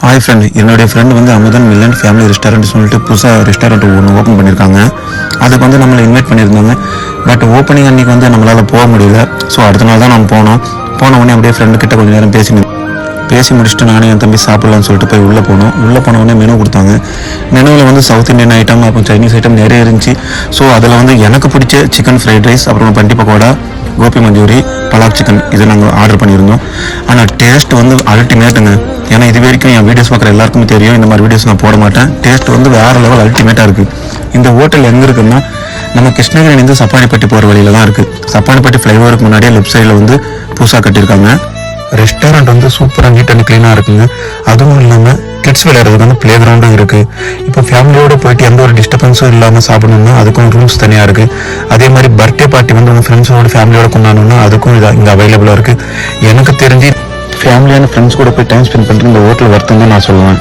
Hi friend, என்னுடைய friend வந்து Amudhan melon family restaurant சொல்லிட்டு புதுசாக ரெஸ்டாரண்ட் ஒன்று ஓப்பன் பண்ணியிருக்காங்க. அதுக்கு வந்து நம்மளை இன்வைட் பண்ணியிருந்தாங்க. பட் ஓப்பனிங் அன்றைக்கி வந்து நம்மளால் போக முடியல. ஸோ அடுத்த நாள் தான் நம்ம போன உடனே அப்படியே ஃப்ரெண்டு கிட்ட கொஞ்சம் நேரம் பேசி முடிச்சுட்டு நானே என் தம்பி சாப்பிட்லான்னு சொல்லிட்டு போய் உள்ளே போன உடனே மெனு கொடுத்தாங்க. மெனுவில் வந்து சவுத் இந்தியன் ஐட்டம் அப்புறம் சைனீஸ் ஐட்டம் நிறைய இருந்துச்சு. ஸோ அதில் வந்து எனக்கு பிடிச்ச சிக்கன் ஃப்ரைட் ரைஸ், அப்புறம் பண்டி பக்கோடா, கோபி மஞ்சூரி, பலாக் சிக்கன் இதை நாங்கள் ஆர்டர் பண்ணியிருந்தோம். ஆனால் டேஸ்ட் வந்து அல்டிமேட்டுங்க. ஏன்னா இது வரைக்கும் என் வீடியோஸ் பார்க்குற எல்லாருக்குமே தெரியும், இந்த மாதிரி வீடியோஸ் நான் போட மாட்டேன். டேஸ்ட் வந்து வேறு லெவல் அல்டிமேட்டாக இருக்குது. இந்த ஹோட்டல் எங்கே இருக்குன்னா நம்ம கிருஷ்ணகிரிலேருந்து சப்பானிப்பட்டி போகிற வழியில் தான் இருக்குது. சப்பானிப்பட்டி ஃப்ளைஓவருக்கு முன்னாடியே லெஃப்ட் சைடில் வந்து புதுசாக கட்டியிருக்காங்க. ரெஸ்டாரண்ட் வந்து சூப்பராக நீட் அண்ட் க்ளீனாக இருக்குங்க. அதுவும் இல்லாமல் கிட்ஸ் விளையாடுறதுக்கு வந்து ப்ளே கிரவுண்டும் இருக்குது. இப்போ ஃபேமிலியோடு போயிட்டு எந்த ஒரு டிஸ்டர்பன்ஸும் இல்லாமல் சாப்பிடணும்னா அதுக்கும் ரூம்ஸ் தனியாக இருக்குது. அதே மாதிரி பர்த்டே பார்ட்டி வந்து உங்கள் ஃப்ரெண்ட்ஸோட ஃபேமிலியோட கொண்டாடணும்னா அதுக்கும் இங்கே அவைலபிளாக இருக்குது. எனக்கு தெரிஞ்சு ஃபேமிலியான ஃப்ரெண்ட்ஸ் கூட போய் டைம் ஸ்பெண்ட் பண்ணுறது இந்த ஹோட்டல் வர்த்தம் தான் நான் சொல்லுவேன்.